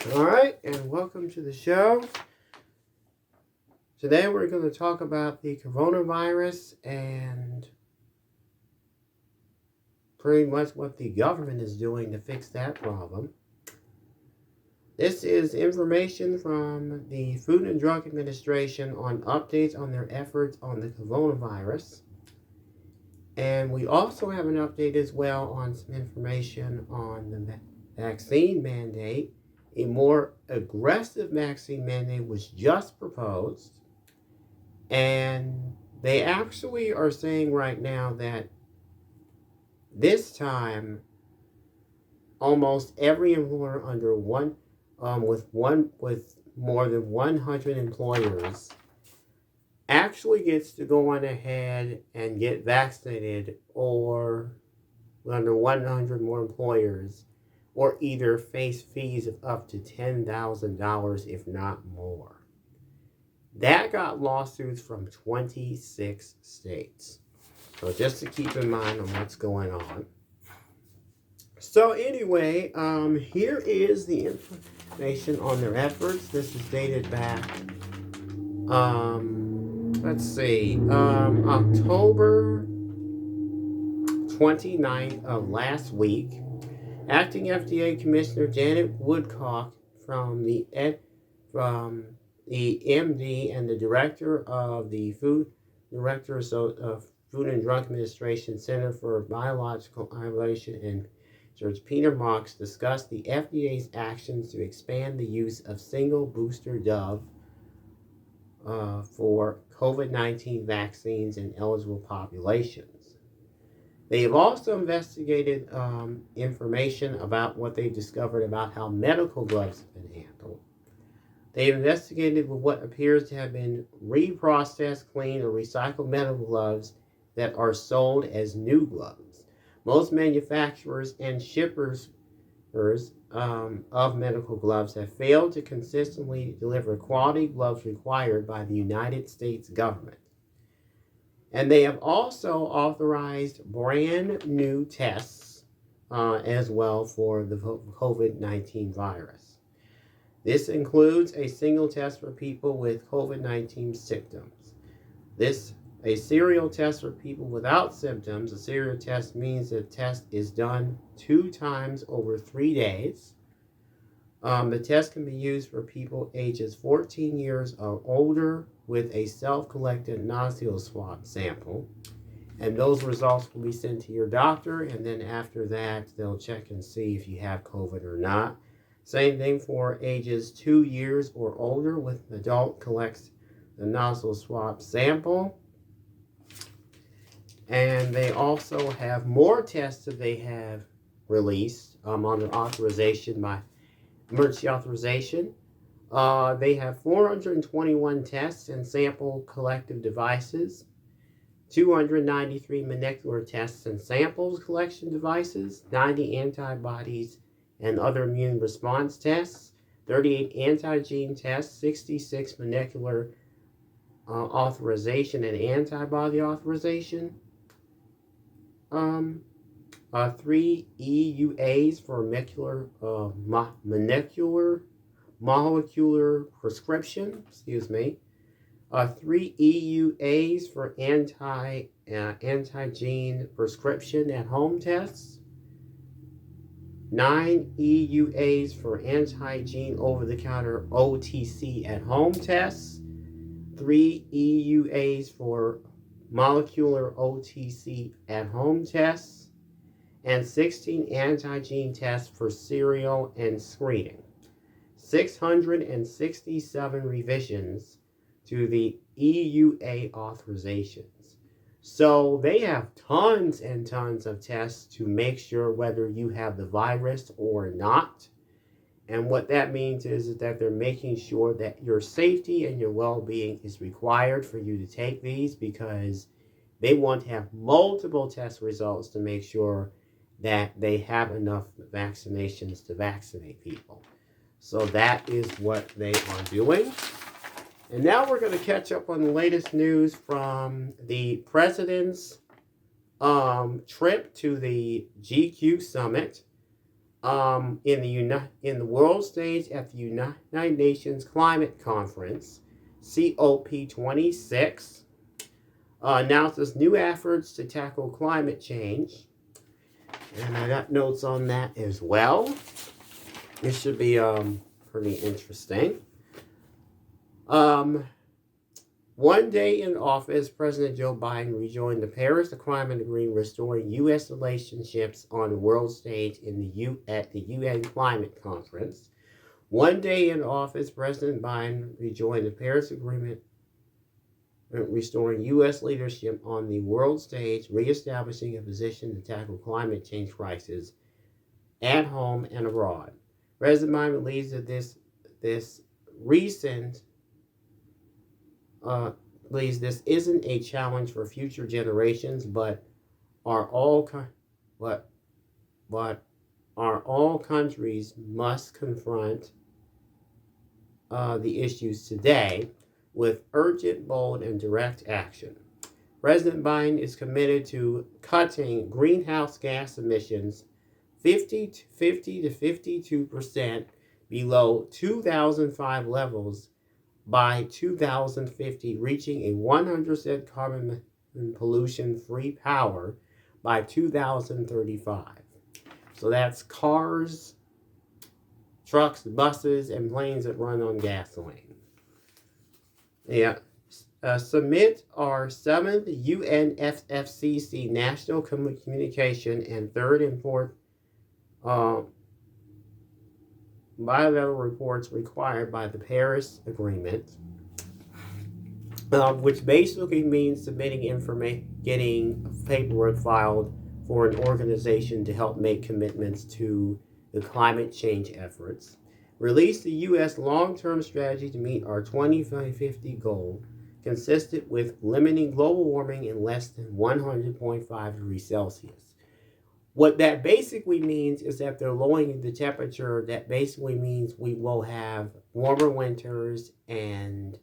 All right, and welcome to the show. Today we're going to talk about the coronavirus and pretty much what the government is doing to fix that problem. This is information from the Food and Drug Administration on updates on their efforts on the coronavirus. And we also have an update as well on some information on the vaccine mandate. A more aggressive vaccine mandate was just proposed. And they actually are saying right now that this time, almost every employer under with more than 100 employers actually gets to go on ahead and get vaccinated, or under 100 more employers, or either face fees of up to $10,000 if not more. That got lawsuits from 26 states. So just to keep in mind on what's going on. So anyway, here is the information on their efforts. This is dated back, October 29th of last week. Acting FDA Commissioner Janet Woodcock from the MD and the Director of the Food and Drug Administration Center for Biological Evaluation and George Peter Marks discussed the FDA's actions to expand the use of single booster dose for COVID-19 vaccines in eligible populations. They have also investigated information about what they discovered about how medical gloves have been handled. They investigated what appears to have been reprocessed, cleaned, or recycled medical gloves that are sold as new gloves. Most manufacturers and shippers of medical gloves have failed to consistently deliver quality gloves required by the United States government. And they have also authorized brand new tests as well for the COVID-19 virus. This includes a single test for people with COVID-19 symptoms. A serial test for people without symptoms. A serial test means the test is done 2 times over 3 days. The test can be used for people ages 14 years or older with a self-collected nostril swab sample. And those results will be sent to your doctor, and then after that, they'll check and see if you have COVID or not. Same thing for ages 2 years or older with an adult collects the nostril swab sample. And they also have more tests that they have released under authorization by emergency authorization. They have 421 tests and sample collective devices, 293 molecular tests and samples collection devices, 90 antibodies and other immune response tests, 38 antigen tests, 66 molecular authorization and antibody authorization, 3 EUAs for molecular prescription, 3 EUAs for antigen prescription at home tests, 9 EUAs for antigen over-the-counter OTC at home tests, 3 EUAs for molecular OTC at home tests, and 16 antigen tests for serial and screening. 667 revisions to the EUA authorizations. So they have tons and tons of tests to make sure whether you have the virus or not. And what that means is that they're making sure that your safety and your well-being is required for you to take these, because they want to have multiple test results to make sure that they have enough vaccinations to vaccinate people. So that is what they are doing. And now we're going to catch up on the latest news from the president's trip to the GQ summit. in the world stage at the United Nations Climate Conference, COP26, announces new efforts to tackle climate change. And I got notes on that as well. This should be pretty interesting. One day in office, President Joe Biden rejoined the Paris Climate Agreement, restoring U.S. relationships on the world stage at the UN Climate Conference. One day in office, President Biden rejoined the Paris Agreement, restoring U.S. leadership on the world stage, reestablishing a position to tackle climate change crisis at home and abroad. President Biden believes that this isn't a challenge for future generations, but are all countries must confront the issues today with urgent, bold, and direct action. President Biden is committed to cutting greenhouse gas emissions 50 to 52% below 2005 levels by 2050, reaching a 100% carbon pollution-free power by 2035. So that's cars, trucks, buses, and planes that run on gasoline. Yeah. Submit our 7th UNFCCC National Communication and 3rd and 4th bilateral reports required by the Paris Agreement, which basically means submitting getting paperwork filed for an organization to help make commitments to the climate change efforts. Release the U.S. long-term strategy to meet our 2050 goal, consistent with limiting global warming in less than 100.5 degrees Celsius. What that basically means is that they're lowering the temperature. That basically means we will have warmer winters and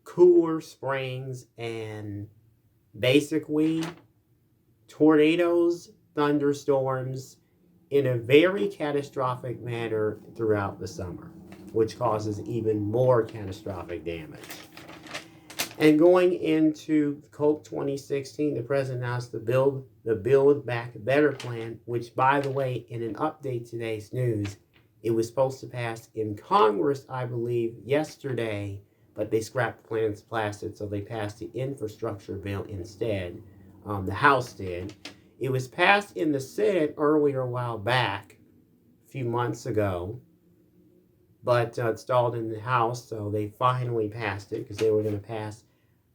cooler springs and basically tornadoes, thunderstorms in a very catastrophic manner throughout the summer, which causes even more catastrophic damage. And going into COP 2016, the president announced the Build Back Better plan, which, by the way, in an update today's news, it was supposed to pass in Congress, I believe, yesterday, but they scrapped the plan's plastic, so they passed the infrastructure bill instead. The House did. It was passed in the Senate earlier a while back, a few months ago, but it stalled in the House, so they finally passed it because they were going to pass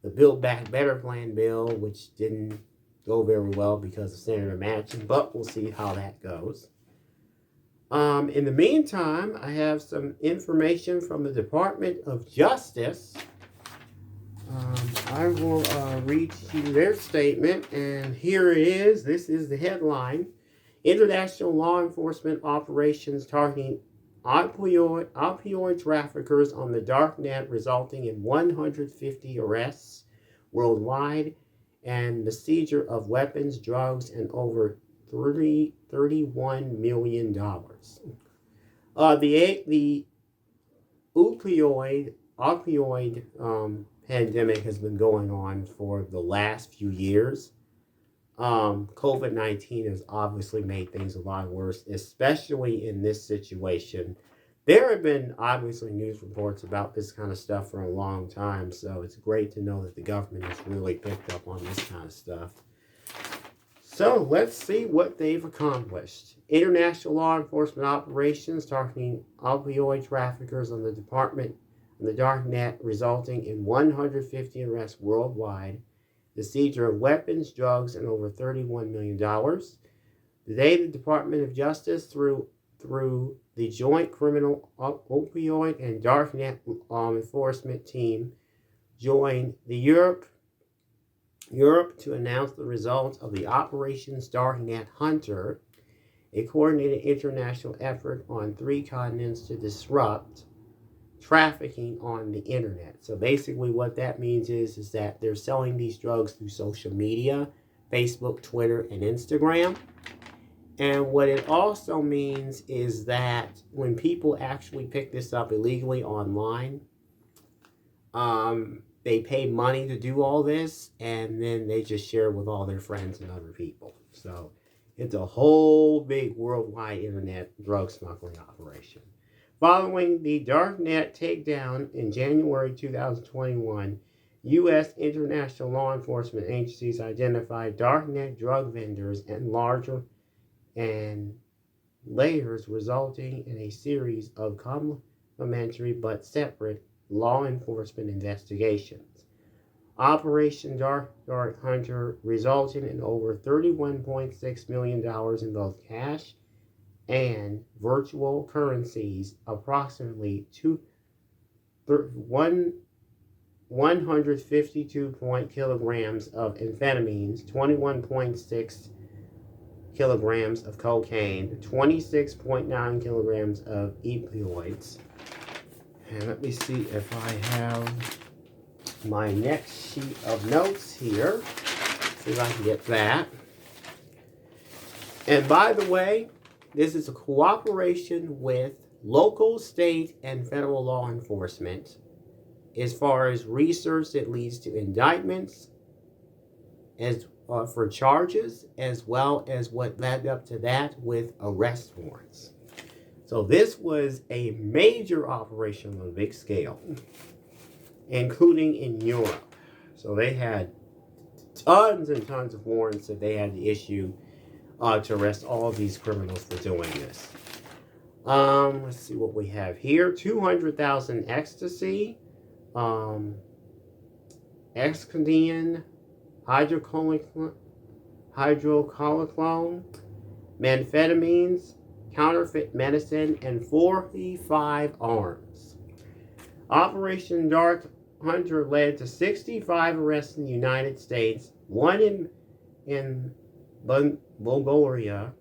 the Build Back Better plan bill, which didn't go very well because of Senator Manchin, but we'll see how that goes. In the meantime, I have some information from the Department of Justice. I will read to you their statement, and here it is. This is the headline. International law enforcement operations targeting opioid traffickers on the dark net, resulting in 150 arrests worldwide and the seizure of weapons, drugs, and over $31 million. The opioid pandemic has been going on for the last few years. COVID-19 has obviously made things a lot worse, especially in this situation. There have been obviously news reports about this kind of stuff for a long time, so it's great to know that the government has really picked up on this kind of stuff. So let's see what they've accomplished. International law enforcement operations targeting opioid traffickers on the dark net, resulting in 150 arrests worldwide, the seizure of weapons, drugs, and over $31 million. Today, the Department of Justice, through the Joint Criminal Opioid and Darknet Enforcement Team, joined the Europe to announce the results of the Operations Darknet Hunter, a coordinated international effort on 3 continents to disrupt trafficking on the internet. So basically what that means is that they're selling these drugs through social media, Facebook, Twitter, and Instagram. And what it also means is that when people actually pick this up illegally online, they pay money to do all this, and then they just share it with all their friends and other people. So it's a whole big worldwide internet drug smuggling operation. Following the darknet takedown in January 2021, U.S. international law enforcement agencies identified darknet drug vendors and larger and layers, resulting in a series of complementary but separate law enforcement investigations. Operation Dark Hunter resulted in over $31.6 million in both cash and virtual currencies, approximately 152 kilograms of amphetamines, 21.6 kilograms of cocaine, 26.9 kilograms of opioids. And let me see if I have my next sheet of notes here. See if I can get that. And by the way, this is a cooperation with local, state, and federal law enforcement as far as research that leads to indictments as for charges, as well as what led up to that with arrest warrants. So this was a major operation on a big scale, including in Europe. So they had tons and tons of warrants that they had to issue to arrest all of these criminals for doing this. Let's see what we have here. 200,000 ecstasy, Excedian, hydrocolocone, methamphetamines, counterfeit medicine, and 45 arms. Operation Dark Hunter led to 65 arrests in the United States, 1 in Bulgaria,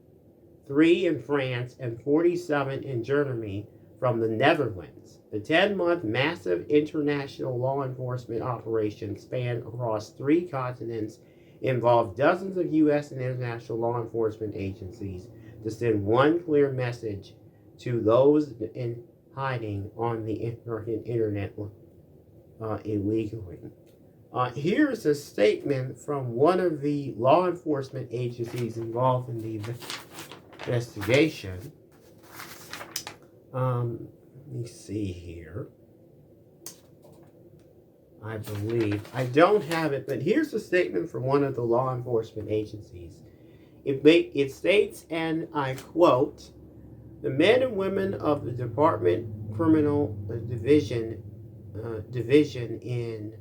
3 in France, and 47 in Germany from the Netherlands. The 10-month massive international law enforcement operation spanned across 3 continents, involved dozens of U.S. and international law enforcement agencies to send one clear message to those in hiding on the internet illegally. Here's a statement from one of the law enforcement agencies involved in the investigation. Let me see here. I believe, I don't have it, but here's a statement from one of the law enforcement agencies. It states, and I quote, "The men and women of the Department Criminal Division in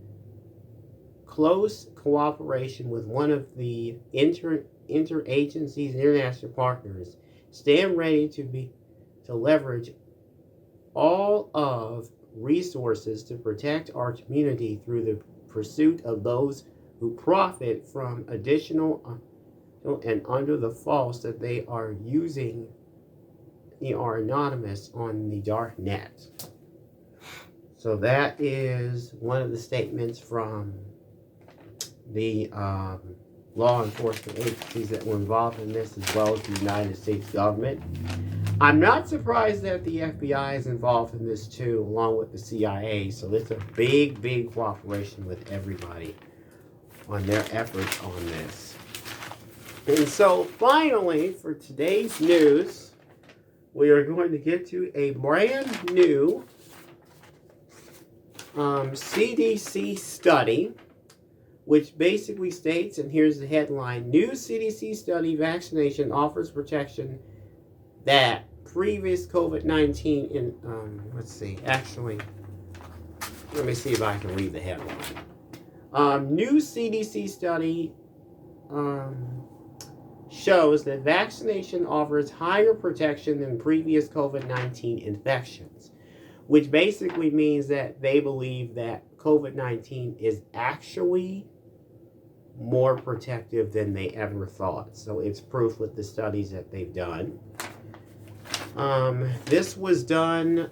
close cooperation with one of the interagencies and international partners stand ready to leverage all of resources to protect our community through the pursuit of those who profit from additional and under the false that they are using are anonymous on the dark net." So that is one of the statements from the law enforcement agencies that were involved in this, as well as the United States government. I'm not surprised that the FBI is involved in this too, along with the CIA. So it's a big, big cooperation with everybody on their efforts on this. And so finally, for today's news, we are going to get to a brand new CDC study, which basically states, and here's the headline: new CDC study, vaccination offers protection that previous COVID-19 in, let's see, actually, let me see if I can read the headline. New CDC study shows that vaccination offers higher protection than previous COVID-19 infections, which basically means that they believe that COVID-19 is actually more protective than they ever thought. So it's proof with the studies that they've done. This was done